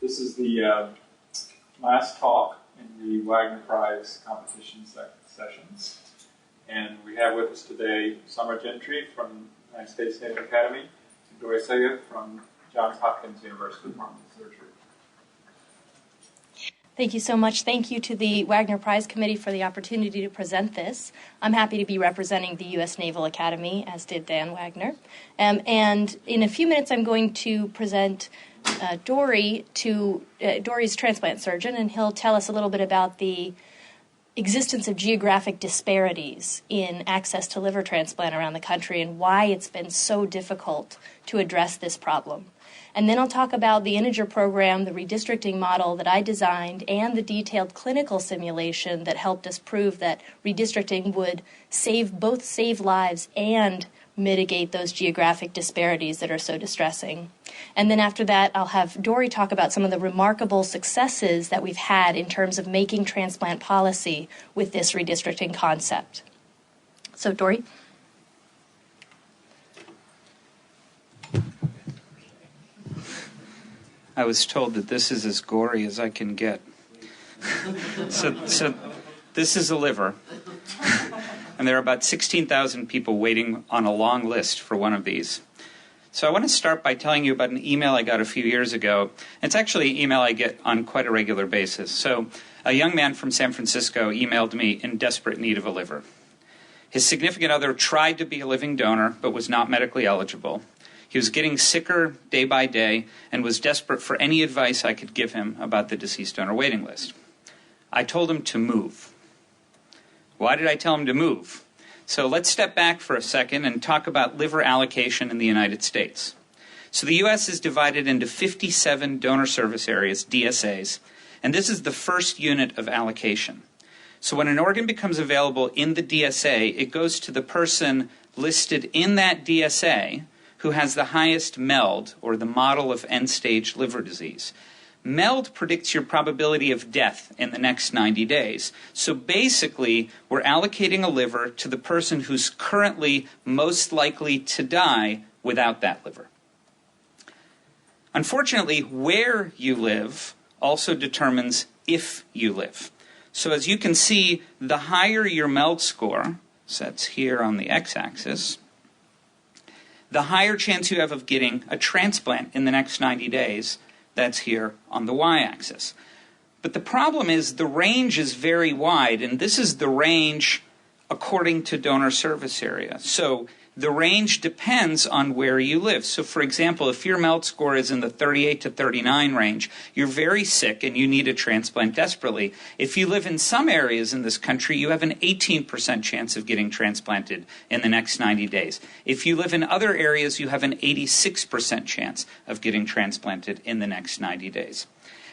This is the last talk in the Wagner Prize competition sessions. And we have with us today Summer Gentry from the United States Naval Academy and Dory Sega from Johns Hopkins University Department of Surgery. Thank you so much. Thank you to the Wagner Prize Committee for the opportunity to present this. I'm happy to be representing the U.S. Naval Academy, as did Dan Wagner. And in a few minutes, I'm going to present Dory's transplant surgeon, and he'll tell us a little bit about the existence of geographic disparities in access to liver transplant around the country and why it's been so difficult to address this problem. And then I'll talk about the integer program, the redistricting model that I designed, and the detailed clinical simulation that helped us prove that redistricting would both save lives and mitigate those geographic disparities that are so distressing. And then after that, I'll have Dory talk about some of the remarkable successes that we've had in terms of making transplant policy with this redistricting concept. So, Dory? I was told that this is as gory as I can get. So this is a liver. And there are about 16,000 people waiting on a long list for one of these. So I want to start by telling you about an email I got a few years ago. It's actually an email I get on quite a regular basis. So a young man from San Francisco emailed me in desperate need of a liver. His significant other tried to be a living donor, but was not medically eligible. He was getting sicker day by day and was desperate for any advice I could give him about the deceased donor waiting list. I told him to move. Why did I tell him to move? So let's step back for a second and talk about liver allocation in the United States. So the U.S. is divided into 57 donor service areas, DSAs, and this is the first unit of allocation. So when an organ becomes available in the DSA, it goes to the person listed in that DSA who has the highest MELD, or the model of end-stage liver disease. MELD predicts your probability of death in the next 90 days. So basically, we're allocating a liver to the person who's currently most likely to die without that liver. Unfortunately, where you live also determines if you live. So as you can see, the higher your MELD score, so that's here on the x-axis, the higher chance you have of getting a transplant in the next 90 days. That's here on the y-axis. But the problem is the range is very wide, and this is the range according to donor service area. So the range depends on where you live. So for example, if your MELD score is in the 38 to 39 range, you're very sick and you need a transplant desperately. If you live in some areas in this country, you have an 18% chance of getting transplanted in the next 90 days. If you live in other areas, you have an 86% chance of getting transplanted in the next 90 days.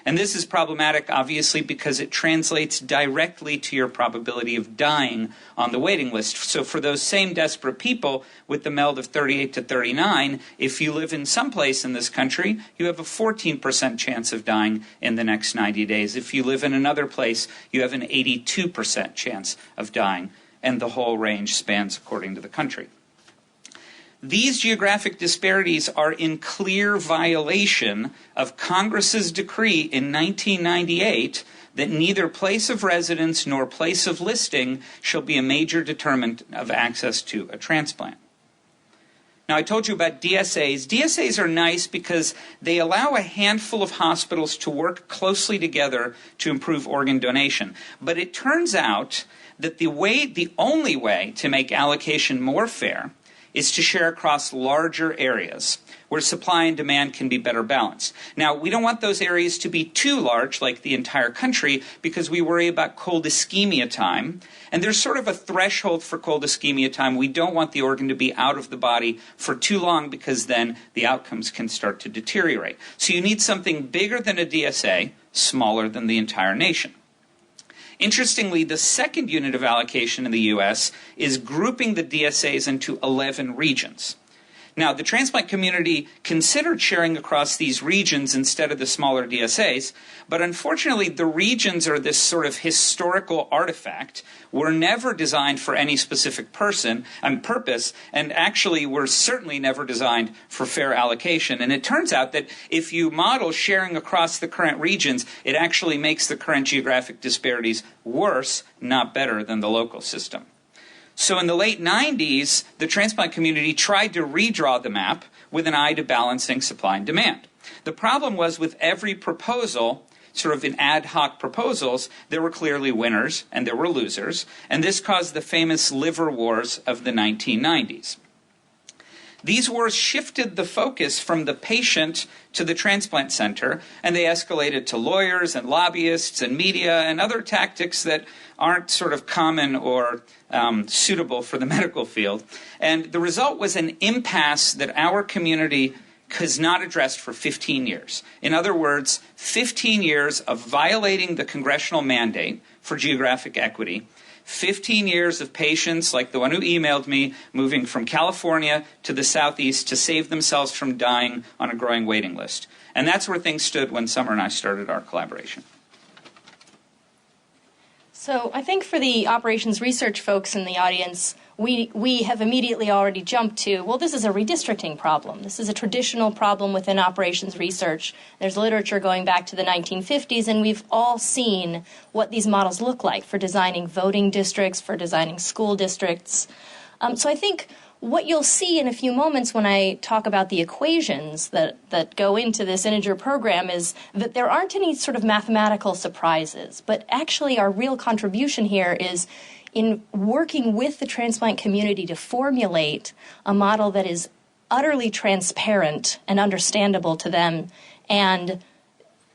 And this is problematic, obviously, because it translates directly to your probability of dying on the waiting list. So for those same desperate people with the MELD of 38 to 39, if you live in some place in this country, you have a 14% chance of dying in the next 90 days. If you live in another place, you have an 82% chance of dying. And the whole range spans according to the country. These geographic disparities are in clear violation of Congress's decree in 1998 that neither place of residence nor place of listing shall be a major determinant of access to a transplant. Now, I told you about DSAs. DSAs are nice because they allow a handful of hospitals to work closely together to improve organ donation. But it turns out that the only way to make allocation more fair is to share across larger areas where supply and demand can be better balanced. Now, we don't want those areas to be too large, like the entire country, because we worry about cold ischemia time. And there's sort of a threshold for cold ischemia time. We don't want the organ to be out of the body for too long because then the outcomes can start to deteriorate. So you need something bigger than a DSA, smaller than the entire nation. Interestingly, the second unit of allocation in the U.S. is grouping the DSAs into 11 regions. Now, the transplant community considered sharing across these regions instead of the smaller DSAs, but unfortunately the regions are this sort of historical artifact, were never designed for any specific person and purpose, and actually were certainly never designed for fair allocation. And it turns out that if you model sharing across the current regions, it actually makes the current geographic disparities worse, not better than the local system. So in the late 90s, the transplant community tried to redraw the map with an eye to balancing supply and demand. The problem was with every proposal, sort of in ad hoc proposals, there were clearly winners and there were losers, and this caused the famous liver wars of the 1990s. These wars shifted the focus from the patient to the transplant center, and they escalated to lawyers and lobbyists and media and other tactics that aren't sort of common or suitable for the medical field. And the result was an impasse that our community has not addressed for 15 years. In other words, 15 years of violating the congressional mandate for geographic equity, 15 years of patients like the one who emailed me moving from California to the southeast to save themselves from dying on a growing waiting list. And that's where things stood when Summer and I started our collaboration. So I think for the operations research folks in the audience, we have immediately already jumped to, well, this is a redistricting problem. This is a traditional problem within operations research. There's literature going back to the 1950s, and we've all seen what these models look like for designing voting districts, for designing school districts. So I think what you'll see in a few moments when I talk about the equations that go into this integer program is that there aren't any sort of mathematical surprises, but actually our real contribution here is in working with the transplant community to formulate a model that is utterly transparent and understandable to them and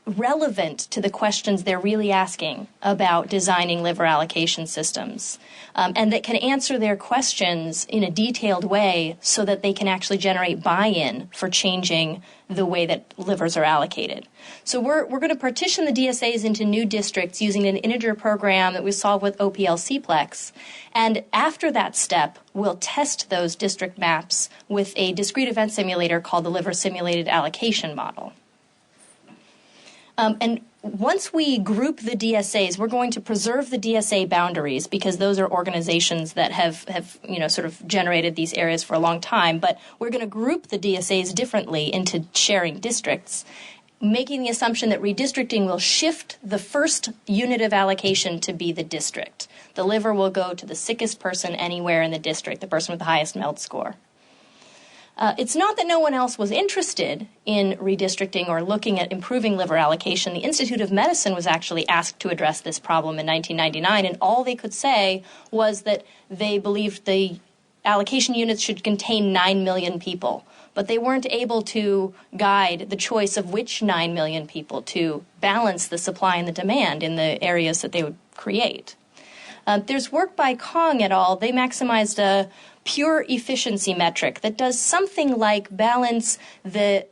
relevant to the questions they're really asking about designing liver allocation systems, and that can answer their questions in a detailed way so that they can actually generate buy-in for changing the way that livers are allocated. So we're going to partition the DSAs into new districts using an integer program that we solve with OPL-Cplex. And after that step, we'll test those district maps with a discrete event simulator called the Liver Simulated Allocation Model. And once we group the DSAs, we're going to preserve the DSA boundaries because those are organizations that have sort of generated these areas for a long time. But we're going to group the DSAs differently into sharing districts, making the assumption that redistricting will shift the first unit of allocation to be the district. The liver will go to the sickest person anywhere in the district, the person with the highest MELD score. It's not that no one else was interested in redistricting or looking at improving liver allocation. The Institute of Medicine was actually asked to address this problem in 1999, and all they could say was that they believed the allocation units should contain 9 million people. But they weren't able to guide the choice of which 9 million people to balance the supply and the demand in the areas that they would create. There's work by Kong et al. They maximized a pure efficiency metric that does something like balance the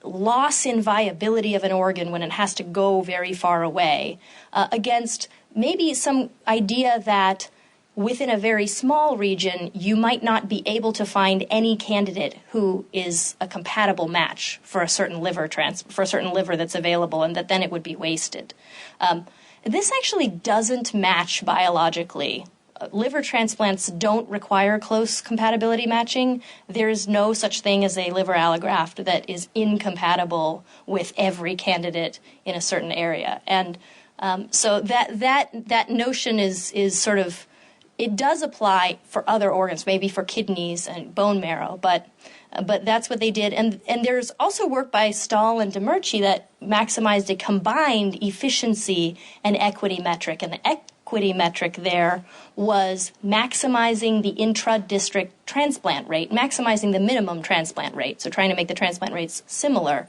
loss in viability of an organ when it has to go very far away against maybe some idea that within a very small region, you might not be able to find any candidate who is a compatible match for a certain liver that's available, and that then it would be wasted. This actually doesn't match biologically. Liver transplants don't require close compatibility matching. There is no such thing as a liver allograft that is incompatible with every candidate in a certain area. And so that notion is sort of, it does apply for other organs, maybe for kidneys and bone marrow, but that's what they did. And there's also work by Stahl and Demirci that maximized a combined efficiency and equity metric. And the equity metric there was maximizing the intra-district transplant rate, maximizing the minimum transplant rate, so trying to make the transplant rates similar.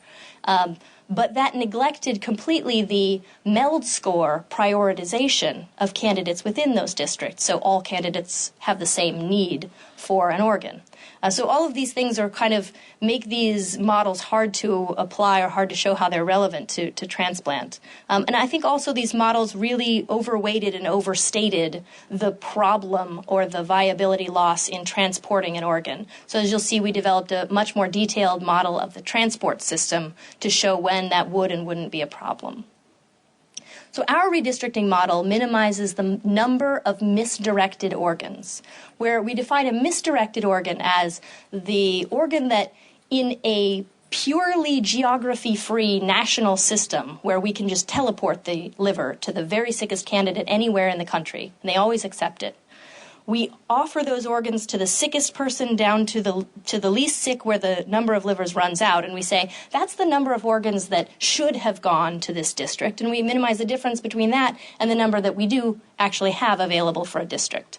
But that neglected completely the MELD score prioritization of candidates within those districts. So all candidates have the same need for an organ. So all of these things are kind of make these models hard to apply or hard to show how they're relevant to transplant. And I think also these models really overweighted and overstated the problem or the viability loss in transporting an organ. So as you'll see, we developed a much more detailed model of the transport system to show when that would and wouldn't be a problem. So our redistricting model minimizes the number of misdirected organs, where we define a misdirected organ as the organ that in a purely geography-free national system where we can just teleport the liver to the very sickest candidate anywhere in the country, and they always accept it. We offer those organs to the sickest person down to the least sick where the number of livers runs out, and we say that's the number of organs that should have gone to this district, and we minimize the difference between that and the number that we do actually have available for a district.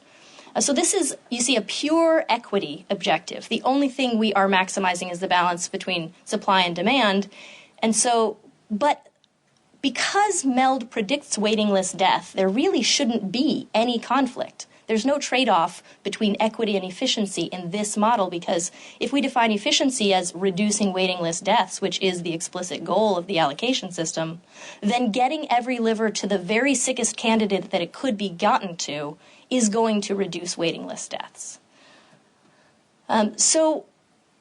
So this is, you see, a pure equity objective. The only thing we are maximizing is the balance between supply and demand, and so, but because MELD predicts waiting list death, there really shouldn't be any conflict. There's no trade-off between equity and efficiency in this model, because if we define efficiency as reducing waiting list deaths, which is the explicit goal of the allocation system, then getting every liver to the very sickest candidate that it could be gotten to is going to reduce waiting list deaths. So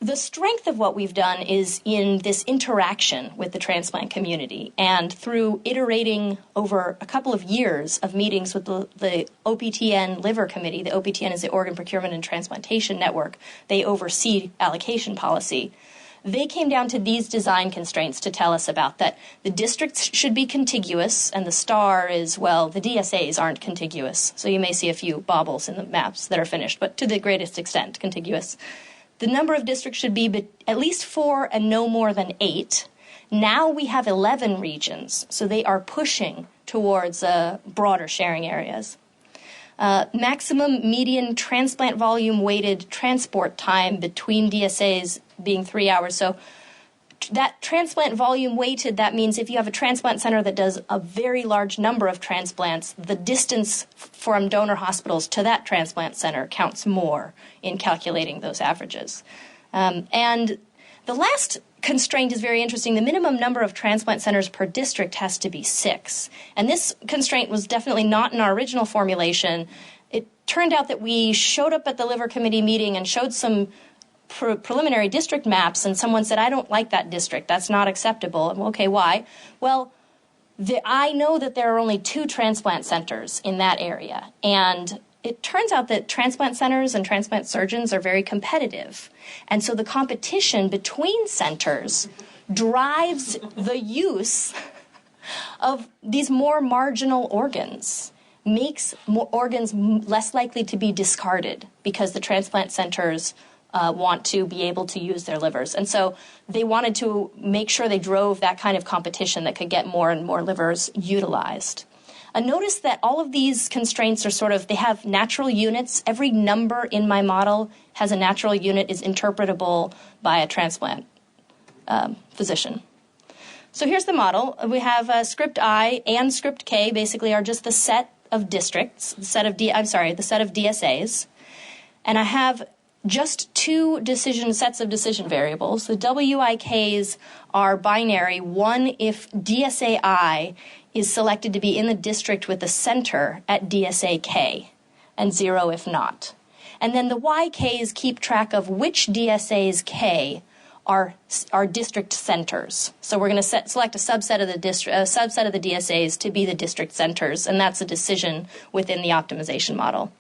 the strength of what we've done is in this interaction with the transplant community, and through iterating over a couple of years of meetings with the OPTN Liver Committee. The OPTN is the Organ Procurement and Transplantation Network. They oversee allocation policy. They came down to these design constraints to tell us about that. The districts should be contiguous, and the star is, well, the DSAs aren't contiguous. So you may see a few baubles in the maps that are finished, but to the greatest extent contiguous. The number of districts should be at least 4 and no more than 8. Now we have 11 regions, so they are pushing towards broader sharing areas. Maximum median transplant volume weighted transport time between DSAs being 3 hours. So that transplant volume weighted, that means if you have a transplant center that does a very large number of transplants, the distance from donor hospitals to that transplant center counts more in calculating those averages. And the last constraint is very interesting. The minimum number of transplant centers per district has to be 6. And this constraint was definitely not in our original formulation. It turned out that we showed up at the Liver Committee meeting and showed some preliminary district maps, and someone said, I don't like that district. That's not acceptable. Okay, why? Well, I know that there are only 2 transplant centers in that area, and it turns out that transplant centers and transplant surgeons are very competitive. And so the competition between centers drives the use of these more marginal organs, makes more organs less likely to be discarded because the transplant centers want to be able to use their livers. And so they wanted to make sure they drove that kind of competition that could get more and more livers utilized. Notice that all of these constraints are they have natural units. Every number in my model has a natural unit, is interpretable by a transplant physician. So here's the model. We have script I and script K basically are just the set of districts, the set of DSAs. And I have just 2 sets of decision variables. The WIKs are binary. 1 if DSA I is selected to be in the district with the center at DSA K, and 0 if not. And then the YKs keep track of which DSAs K are district centers. So we're going to select a subset of the DSAs to be the district centers, and that's a decision within the optimization model.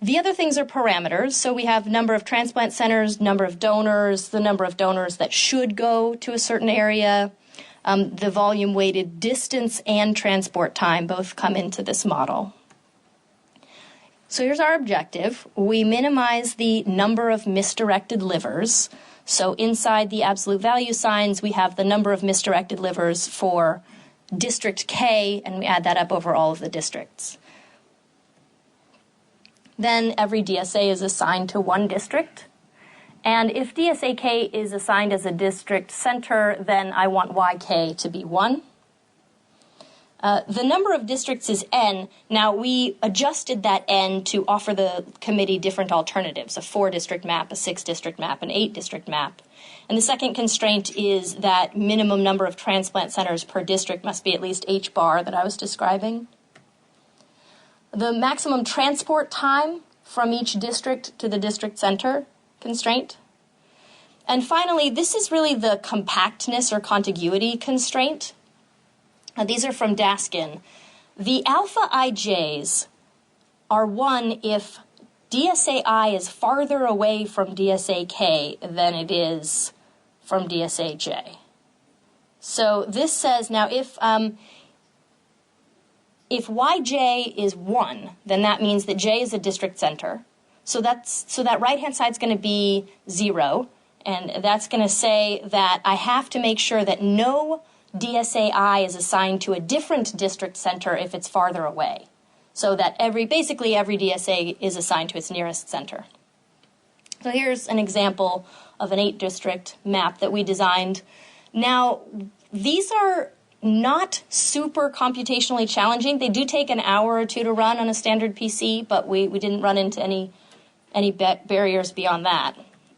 The other things are parameters. So we have number of transplant centers, number of donors, the number of donors that should go to a certain area, the volume-weighted distance and transport time both come into this model. So here's our objective. We minimize the number of misdirected livers. So inside the absolute value signs, we have the number of misdirected livers for District K, and we add that up over all of the districts. Then every DSA is assigned to 1 district. And if DSA K is assigned as a district center, then I want YK to be 1. The number of districts is n. Now, we adjusted that n to offer the committee different alternatives, a 4-district map, a 6-district map, an 8-district map. And the second constraint is that minimum number of transplant centers per district must be at least H bar that I was describing. The maximum transport time from each district to the district center constraint. And finally, this is really the compactness or contiguity constraint. These are from Daskin. The alpha ij's are 1 if DSA-I is farther away from DSA-K than it is from DSA-J. So this says, now if YJ is 1, then that means that J is a district center. So that right-hand side is going to be 0, and that's going to say that I have to make sure that no DSA-I is assigned to a different district center if it's farther away. So that basically every DSA is assigned to its nearest center. So here's an example of an 8-district map that we designed. Now, these are not super computationally challenging. They do take an hour or two to run on a standard PC, but we didn't run into any barriers beyond that.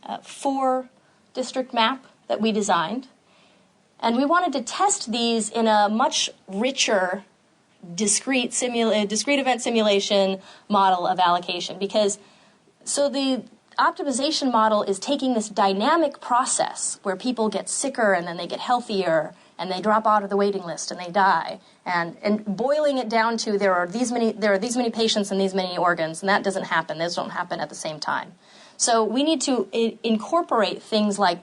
4-district map that we designed. And we wanted to test these in a much richer discrete event simulation model of allocation, because the optimization model is taking this dynamic process where people get sicker and then they get healthier and they drop out of the waiting list and they die, and boiling it down to there are these many patients and these many organs, and that doesn't happen. Those don't happen at the same time. So we need to incorporate things like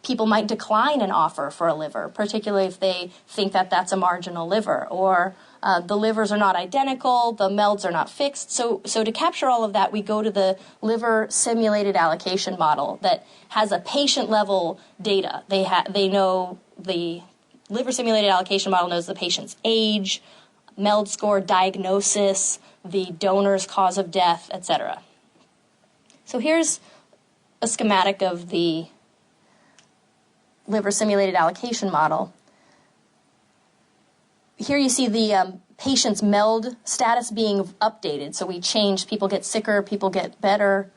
people might decline an offer for a liver, particularly if they think that that's a marginal liver, or the livers are not identical, the melds are not fixed. So to capture all of that, we go to the liver simulated allocation model that has a patient-level data. They know the liver simulated allocation model knows the patient's age, meld score, diagnosis, the donor's cause of death, etc. So here's a schematic of the liver simulated allocation model. Here you see the patient's meld status being updated. So we changed, people get sicker, people get better.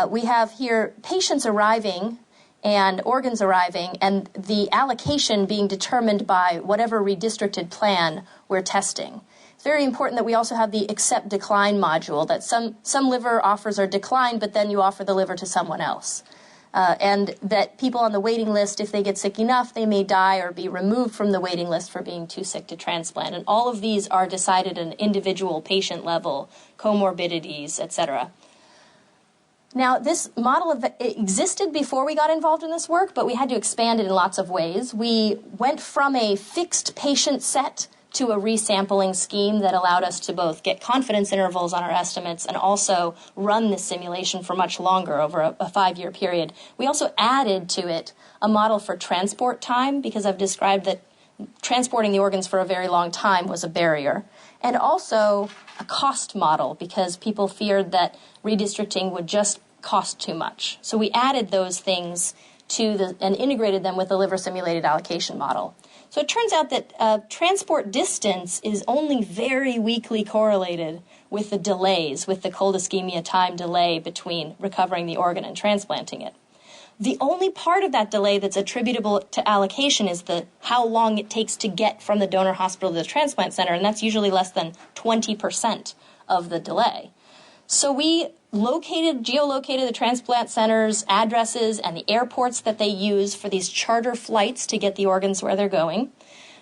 We have here patients arriving and organs arriving, and the allocation being determined by whatever redistricted plan we're testing. It's very important that we also have the accept decline module, that some liver offers are declined, but then you offer the liver to someone else. And that people on the waiting list, if they get sick enough, they may die or be removed from the waiting list for being too sick to transplant. And all of these are decided at an individual patient level, comorbidities, etc. Now, this model existed before we got involved in this work, but we had to expand it in lots of ways. We went from a fixed patient set to a resampling scheme that allowed us to both get confidence intervals on our estimates and also run this simulation for much longer, over a 5-year period. We also added to it a model for transport time, because I've described that transporting the organs for a very long time was a barrier, and also a cost model, because people feared that redistricting would just cost too much. So we added those things and integrated them with the liver simulated allocation model. So it turns out that transport distance is only very weakly correlated with the delays, with the cold ischemia time delay between recovering the organ and transplanting it. The only part of that delay that's attributable to allocation is how long it takes to get from the donor hospital to the transplant center, and that's usually less than 20% of the delay. So we geolocated the transplant centers' addresses and the airports that they use for these charter flights to get the organs where they're going.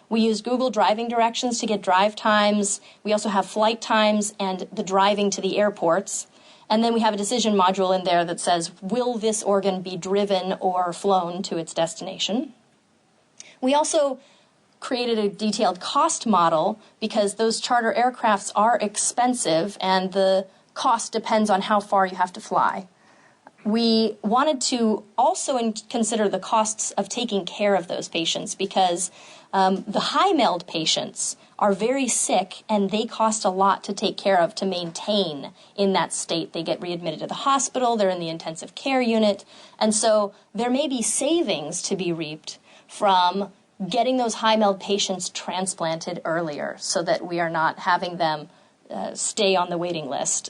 We used Google driving directions to get drive times. We also have flight times and the driving to the airports. And then we have a decision module in there that says, will this organ be driven or flown to its destination? We also created a detailed cost model, because those charter aircrafts are expensive and the cost depends on how far you have to fly. We wanted to also consider the costs of taking care of those patients, because the high meld patients are very sick and they cost a lot to take care of, to maintain in that state. They get readmitted to the hospital, they're in the intensive care unit, and so there may be savings to be reaped from getting those high MELD patients transplanted earlier so that we are not having them stay on the waiting list,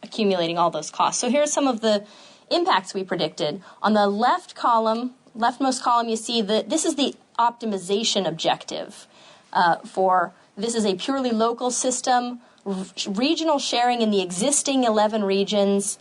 accumulating all those costs. So here are some of the impacts we predicted. On the leftmost column, you see that this is the optimization objective this is a purely local system, regional sharing in the existing 11 regions,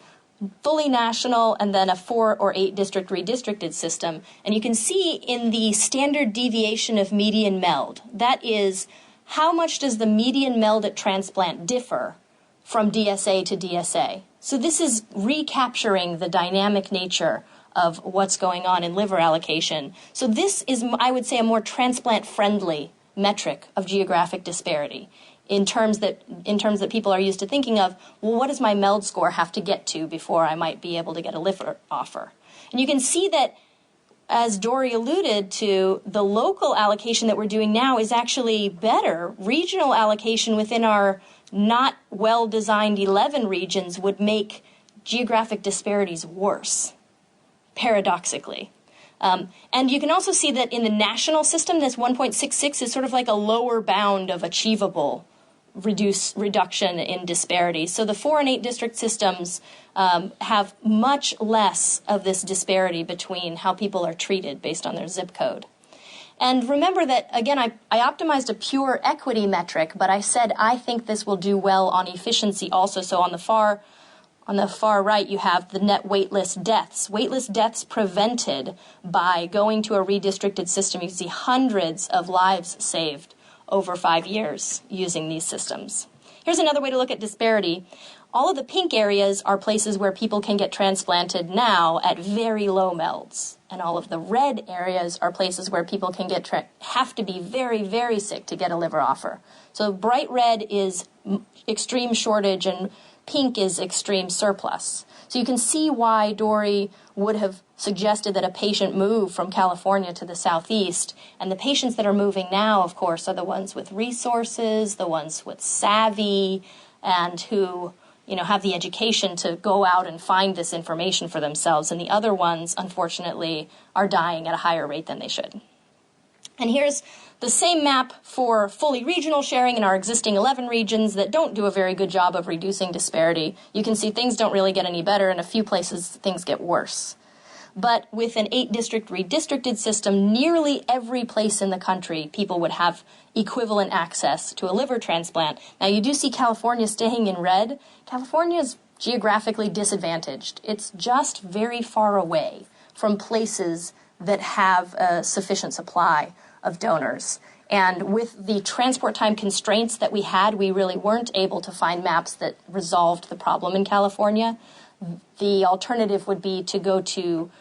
fully national, and then a 4 or 8 district redistricted system. And you can see in the standard deviation of median MELD, that is, how much does the median MELD at transplant differ from DSA to DSA? So this is recapturing the dynamic nature of what's going on in liver allocation. So this is, I would say, a more transplant-friendly metric of geographic disparity in terms that people are used to thinking of, well, what does my MELD score have to get to before I might be able to get a liver offer? And you can see that, as Dory alluded to, the local allocation that we're doing now is actually better. Regional allocation within our not well-designed 11 regions would make geographic disparities worse, paradoxically. And you can also see that in the national system, this 1.66 is sort of like a lower bound of achievable reduction in disparity. So the 4 and 8 district systems have much less of this disparity between how people are treated based on their zip code. And remember that, again, I optimized a pure equity metric, but I said I think this will do well on efficiency also. So on the far right, you have the net waitlist deaths. Waitlist deaths prevented by going to a redistricted system. You see hundreds of lives saved over 5 years using these systems. Here's another way to look at disparity. All of the pink areas are places where people can get transplanted now at very low MELDs. And all of the red areas are places where people can have to be very, very sick to get a liver offer. So bright red is extreme shortage and pink is extreme surplus. So you can see why Dory would have suggested that a patient move from California to the southeast. And the patients that are moving now, of course, are the ones with resources, the ones with savvy, and who have the education to go out and find this information for themselves. And the other ones, unfortunately, are dying at a higher rate than they should. And here's the same map for fully regional sharing in our existing 11 regions that don't do a very good job of reducing disparity. You can see things don't really get any better. In a few places, things get worse. But with an 8-district redistricted system, nearly every place in the country, people would have equivalent access to a liver transplant. Now, you do see California staying in red. California is geographically disadvantaged. It's just very far away from places that have a sufficient supply of donors. And with the transport time constraints that we had, we really weren't able to find maps that resolved the problem in California. The alternative would be to go to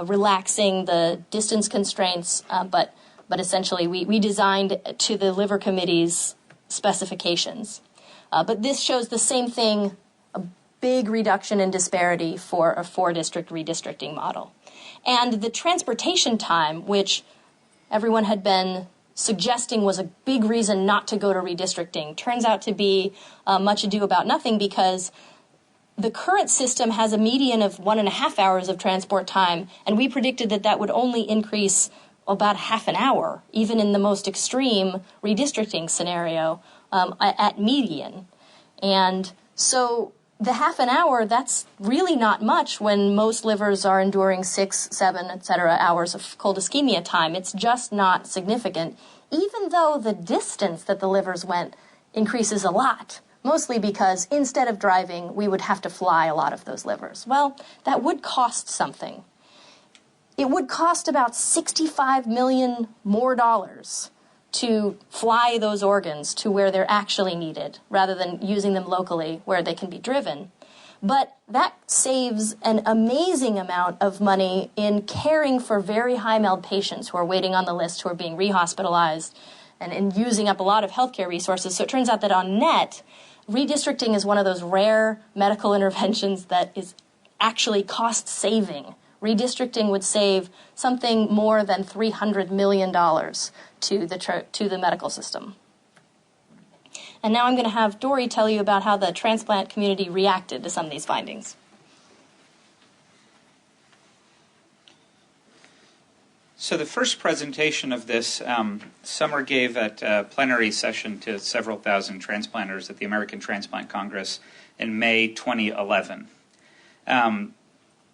relaxing the distance constraints, but essentially we designed to the liver committee's specifications. But this shows the same thing, a big reduction in disparity for a 4-district redistricting model. And the transportation time, which everyone had been suggesting was a big reason not to go to redistricting, turns out to be much ado about nothing, because the current system has a median of 1.5 hours of transport time, and we predicted that that would only increase about half an hour, even in the most extreme redistricting scenario at median. And so the half an hour, that's really not much when most livers are enduring 6, 7, etc. hours of cold ischemia time. It's just not significant, even though the distance that the livers went increases a lot, mostly because instead of driving, we would have to fly a lot of those livers. Well, that would cost something. It would cost about $65 million more to fly those organs to where they're actually needed, rather than using them locally where they can be driven. But that saves an amazing amount of money in caring for very high MELD patients who are waiting on the list, who are being rehospitalized, and in using up a lot of healthcare resources. So it turns out that on net, redistricting is one of those rare medical interventions that is actually cost-saving. Redistricting would save something more than $300 million to the medical system. And now I'm going to have Dory tell you about how the transplant community reacted to some of these findings. So the first presentation of this, Summer gave at a plenary session to several thousand transplanters at the American Transplant Congress in May 2011.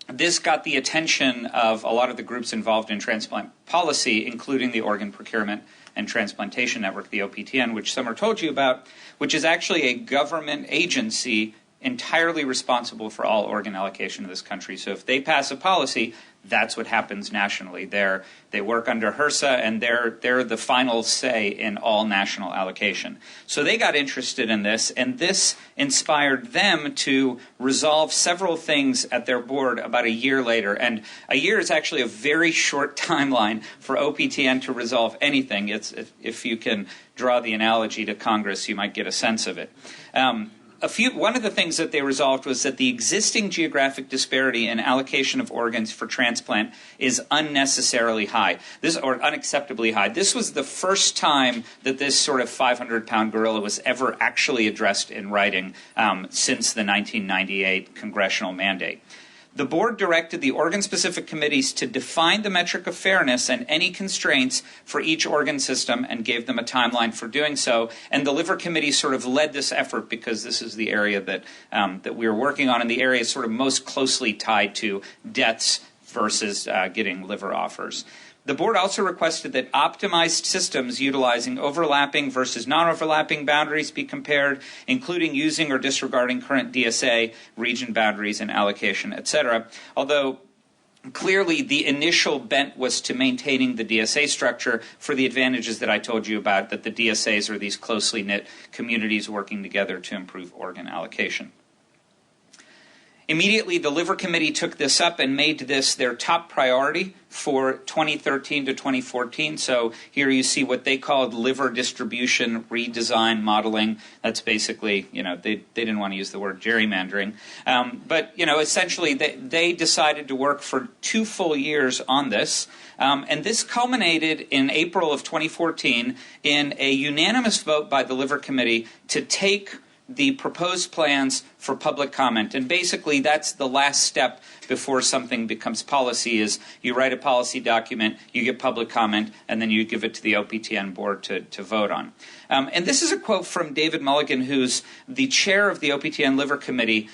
This got the attention of a lot of the groups involved in transplant policy, including the Organ Procurement and Transplantation Network, the OPTN, which Summer told you about, which is actually a government agency entirely responsible for all organ allocation in this country. So if they pass a policy, that's what happens nationally. They work under HRSA, and they're the final say in all national allocation. So they got interested in this, and this inspired them to resolve several things at their board about a year later. And a year is actually a very short timeline for OPTN to resolve anything. If you can draw the analogy to Congress, you might get a sense of it. One of the things that they resolved was that the existing geographic disparity in allocation of organs for transplant is unnecessarily high, or unacceptably high. This was the first time that this sort of 500-pound gorilla was ever actually addressed in writing since the 1998 congressional mandate. The board directed the organ-specific committees to define the metric of fairness and any constraints for each organ system and gave them a timeline for doing so. And the liver committee sort of led this effort because this is the area that we were working on, and the area sort of most closely tied to deaths versus getting liver offers. The board also requested that optimized systems utilizing overlapping versus non-overlapping boundaries be compared, including using or disregarding current DSA, region boundaries, and allocation, etc. Although clearly the initial bent was to maintaining the DSA structure for the advantages that I told you about, that the DSAs are these closely knit communities working together to improve organ allocation. Immediately, the Liver Committee took this up and made this their top priority for 2013 to 2014. So here you see what they called liver distribution redesign modeling. That's basically, they didn't want to use the word gerrymandering. But essentially, they decided to work for 2 full years on this. And this culminated in April of 2014 in a unanimous vote by the Liver Committee to take the proposed plans for public comment. And basically that's the last step before something becomes policy. Is you write a policy document, you get public comment, and then you give it to the OPTN board to vote on. And this is a quote from David Mulligan, who's the chair of the OPTN Liver Committee,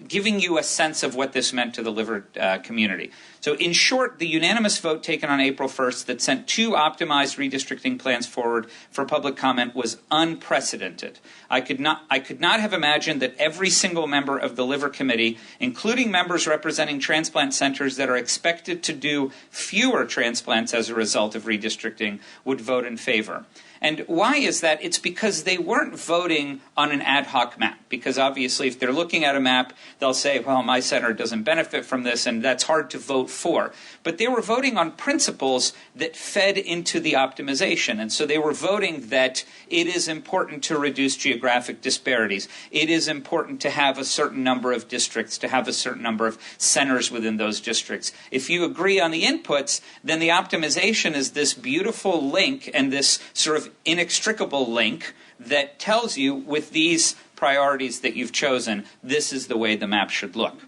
giving you a sense of what this meant to the liver community. So in short, the unanimous vote taken on April 1st that sent 2 optimized redistricting plans forward for public comment was unprecedented. I could not have imagined that every single member of the Liver Committee, including members representing transplant centers that are expected to do fewer transplants as a result of redistricting, would vote in favor. And why is that? It's because they weren't voting on an ad hoc map. Because obviously if they're looking at a map, they'll say, well, my center doesn't benefit from this, and that's hard to vote for. But they were voting on principles that fed into the optimization. And so they were voting that it is important to reduce geographic disparities. It is important to have a certain number of districts, to have a certain number of centers within those districts. If you agree on the inputs, then the optimization is this beautiful link and this sort of inextricable link that tells you, with these priorities that you've chosen, this is the way the map should look.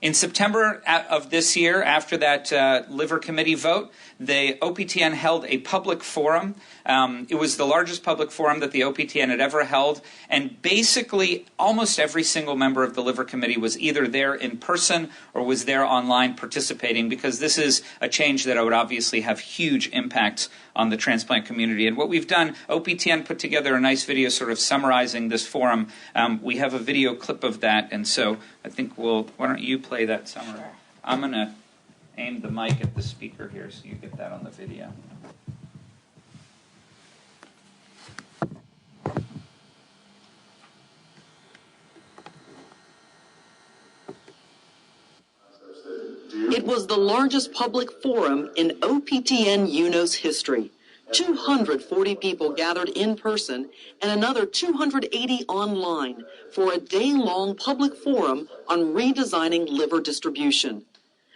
In September of this year, after that Liver Committee vote, the OPTN held a public forum. It was the largest public forum that the OPTN had ever held, and basically almost every single member of the Liver Committee was either there in person or was there online participating, because this is a change that would obviously have huge impacts on the transplant community. And what we've done, OPTN put together a nice video sort of summarizing this forum. We have a video clip of that, and so I think why don't you play that summary? Sure. I'm going to aim the mic at the speaker here so you get that on the video. It was the largest public forum in OPTN UNOS history. 240 people gathered in person and another 280 online for a day-long public forum on redesigning liver distribution.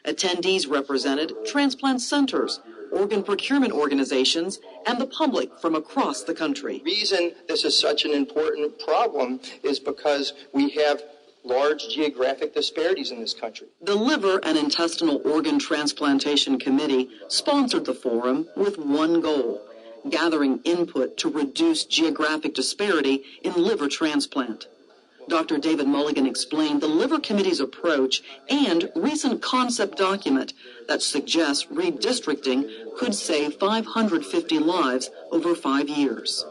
Attendees represented transplant centers, organ procurement organizations, and the public from across the country. The reason this is such an important problem is because we have large geographic disparities in this country. The Liver and Intestinal Organ Transplantation Committee sponsored the forum with one goal: gathering input to reduce geographic disparity in liver transplant. Dr. David Mulligan explained the Liver Committee's approach and recent concept document that suggests redistricting could save 550 lives over 5 years.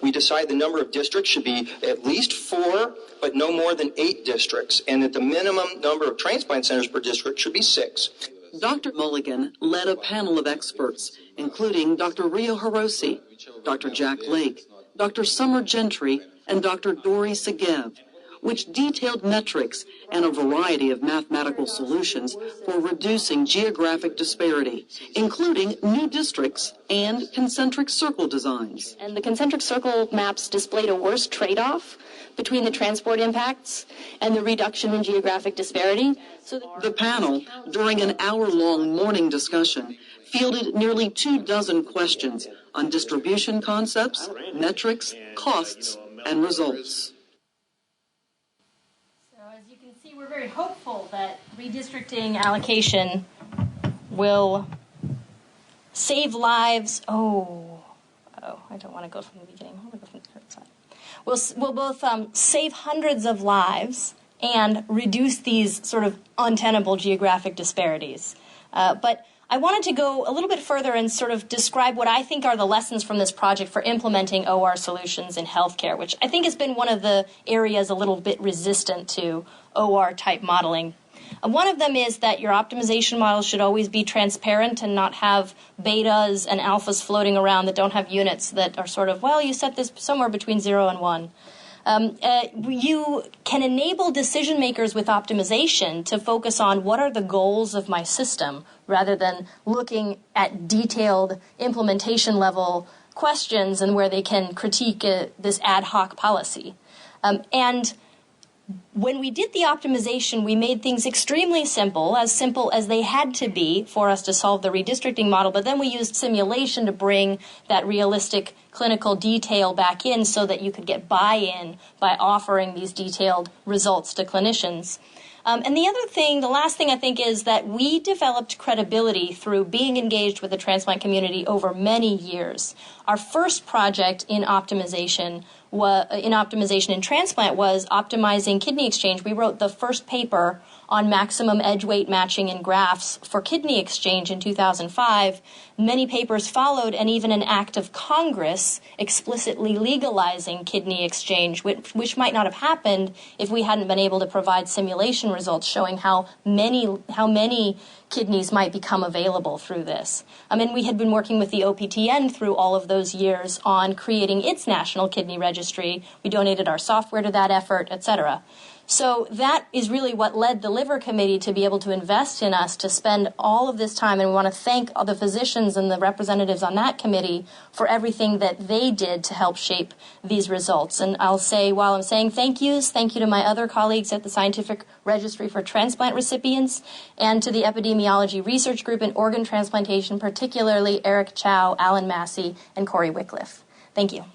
We decide the number of districts should be at least 4, but no more than 8 districts, and that the minimum number of transplant centers per district should be 6. Dr. Mulligan led a panel of experts, including Dr. Rio Hiroshi, Dr. Jack Lake, Dr. Summer Gentry, and Dr. Dori Segev, which detailed metrics and a variety of mathematical solutions for reducing geographic disparity, including new districts and concentric circle designs. And the concentric circle maps displayed a worse trade-off between the transport impacts and the reduction in geographic disparity. So the panel, during an hour-long morning discussion, fielded nearly 24 questions on distribution concepts, metrics, costs, and results. So as you can see, we're very hopeful that redistricting allocation will save lives. I don't want to go from the beginning. I want to go from the third side. We'll both save hundreds of lives and reduce these sort of untenable geographic disparities. But I wanted to go a little bit further and sort of describe what I think are the lessons from this project for implementing OR solutions in healthcare, which I think has been one of the areas a little bit resistant to OR-type modeling. One of them is that your optimization models should always be transparent and not have betas and alphas floating around that don't have units that are sort of, well, you set this somewhere between 0 and 1. You can enable decision makers with optimization to focus on what are the goals of my system rather than looking at detailed implementation level questions and where they can critique this ad hoc policy. And when we did the optimization, we made things extremely simple as they had to be for us to solve the redistricting model, but then we used simulation to bring that realistic clinical detail back in so that you could get buy-in by offering these detailed results to clinicians. And the last thing I think is that we developed credibility through being engaged with the transplant community over many years. Our first project in optimization in transplant was optimizing kidney exchange. We wrote the first paper on maximum edge weight matching in grafts for kidney exchange in 2005. Many papers followed, and even an act of Congress explicitly legalizing kidney exchange, which might not have happened if we hadn't been able to provide simulation results showing how many kidneys might become available through this. And we had been working with the OPTN through all of those years on creating its national kidney registry. We donated our software to that effort, etc. So that is really what led the Liver Committee to be able to invest in us, to spend all of this time. And we want to thank all the physicians and the representatives on that committee for everything that they did to help shape these results. And I'll say, while I'm saying thank you to my other colleagues at the Scientific Registry for Transplant Recipients and to the Epidemiology Research Group in Organ Transplantation, particularly Eric Chow, Alan Massey, and Corey Wycliffe. Thank you.